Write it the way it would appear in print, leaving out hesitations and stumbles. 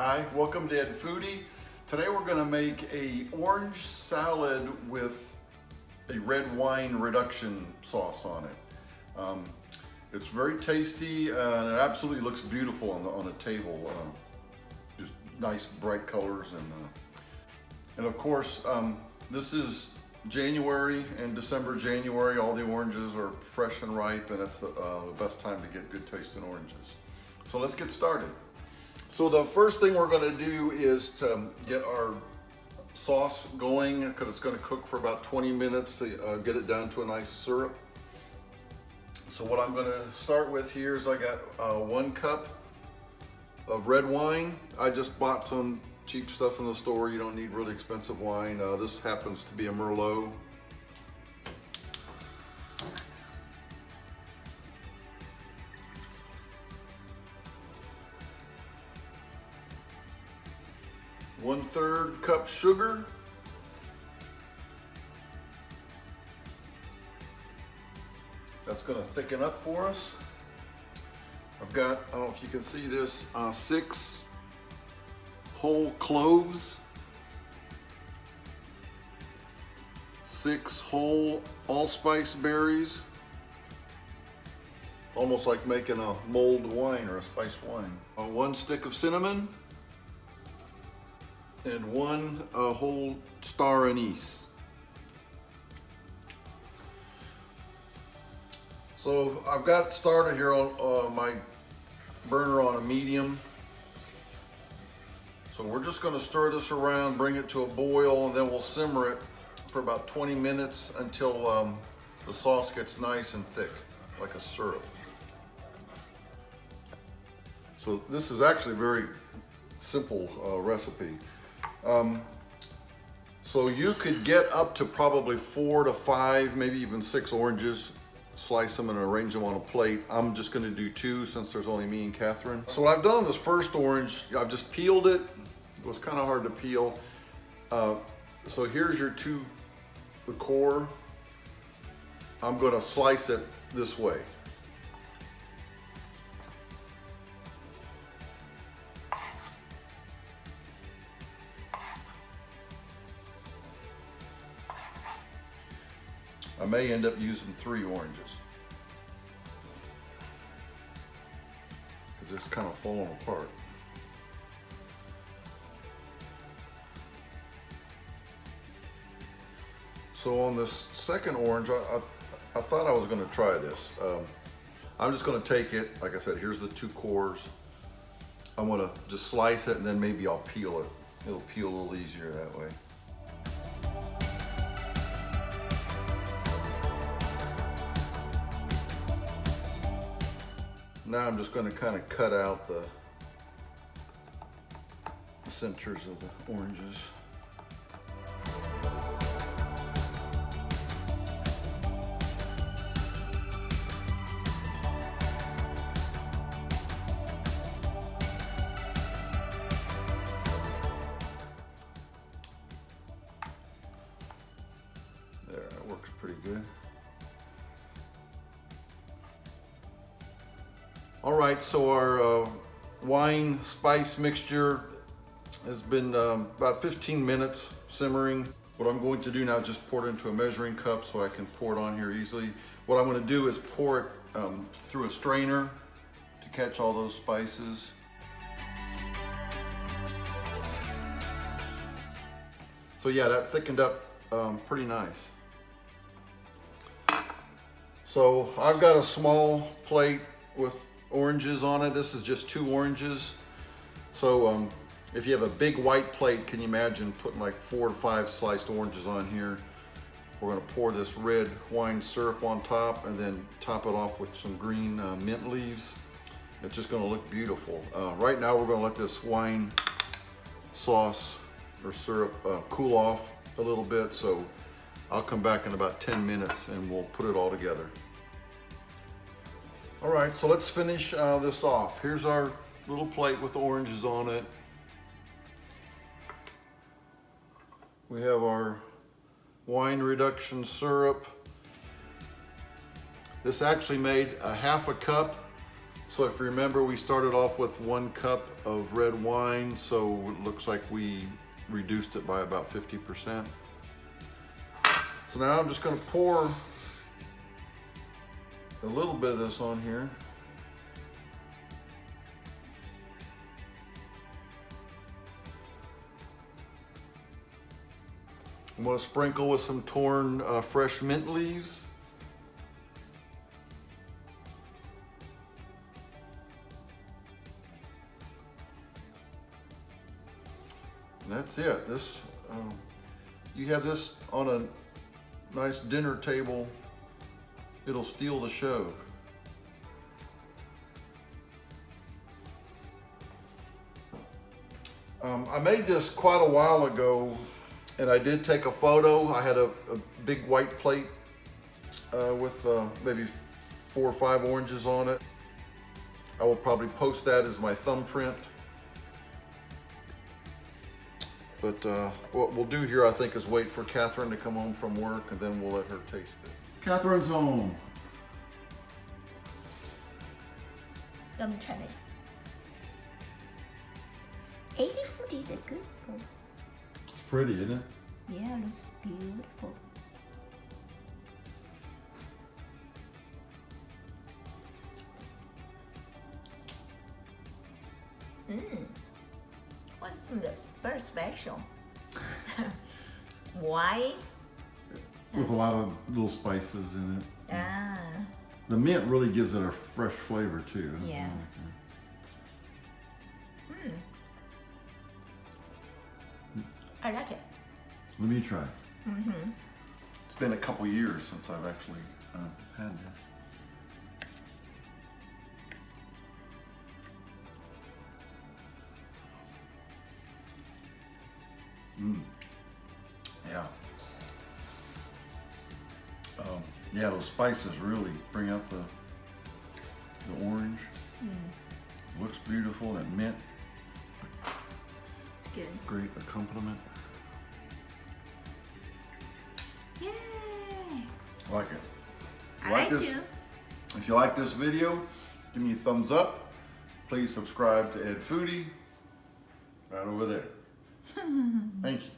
Hi, welcome to Ed Foodie. Today we're going to make a orange salad with a red wine reduction sauce on it. It's very tasty and it absolutely looks beautiful on the table. Just nice bright colors and of course this is January and January. All the oranges are fresh and ripe, and it's the best time to get good tasting oranges. So let's get started. So the first thing we're going to do is to get our sauce going, because it's going to cook for about 20 minutes to get it down to a nice syrup. So what I'm going to start with here is I got 1 cup of red wine. I just bought some cheap stuff in the store. You don't need really expensive wine. This happens to be a Merlot. One-third cup sugar. That's going to thicken up for us. I've got, I don't know if you can see this, 6 whole cloves, 6 whole allspice berries, almost like making a mulled wine or a spiced wine. 1 stick of cinnamon, and 1 whole star anise. So I've got started here on my burner on a medium. So we're just going to stir this around, bring it to a boil, and then we'll simmer it for about 20 minutes until the sauce gets nice and thick, like a syrup. So this is actually a very simple recipe. So you could get up to probably 4 to 5, maybe even 6 oranges, slice them and arrange them on a plate. I'm just going to do 2 since there's only me and Catherine. So what I've done on this first orange, I've just peeled it. It was kind of hard to peel. So here's the core. I'm going to slice it this way. I may end up using 3 oranges, because it's kind of falling apart. So on this second orange, I thought I was going to try this. I'm just going to take it, like I said, here's the 2 cores. I'm going to just slice it, and then maybe I'll peel it. It'll peel a little easier that way. Now I'm just going to kind of cut out the centers of the oranges. There, that works pretty good. All right, so our wine spice mixture has been about 15 minutes simmering. What I'm going to do now is just pour it into a measuring cup so I can pour it on here easily. What I'm going to do is pour it through a strainer to catch all those spices. So yeah, that thickened up pretty nice. So I've got a small plate with oranges on it. This is just 2 oranges. So if you have a big white plate, can you imagine putting like 4 to 5 sliced oranges on here? We're going to pour this red wine syrup on top and then top it off with some green mint leaves. It's just going to look beautiful. Right now we're going to let this wine sauce or syrup cool off a little bit, so I'll come back in about 10 minutes and we'll put it all together. All right, so let's finish this off. Here's our little plate with the oranges on it. We have our wine reduction syrup. This actually made a 1/2 cup So if you remember, we started off with 1 cup of red wine, so it looks like we reduced it by about 50%. So now I'm just going to pour a little bit of this on here. I'm going to sprinkle with some torn fresh mint leaves. And that's it. This, you have this on a nice dinner table, it'll steal the show. I made this quite a while ago, and I did take a photo. I had a big white plate with maybe 4 or 5 oranges on it. I will probably post that as my thumbprint. But what we'll do here, I think, is wait for Catherine to come home from work, and then we'll let her taste it. Catherine's home. Let me try this. 80 Foodie, they're good for. It's pretty, isn't it? Yeah, it looks beautiful. What's something very special? Why? With a lot of little spices in it. Ah. The mint really gives it a fresh flavor too. Yeah. I like it. Let me try. It's been a couple years since I've actually had this. Yeah. Yeah, those spices really bring out the orange. Looks beautiful, and mint. It's good. Great accompaniment. Yay! I like it. I like this? too. If you like this video, give me a thumbs up. Please subscribe to Ed Foodie right over there. Thank you.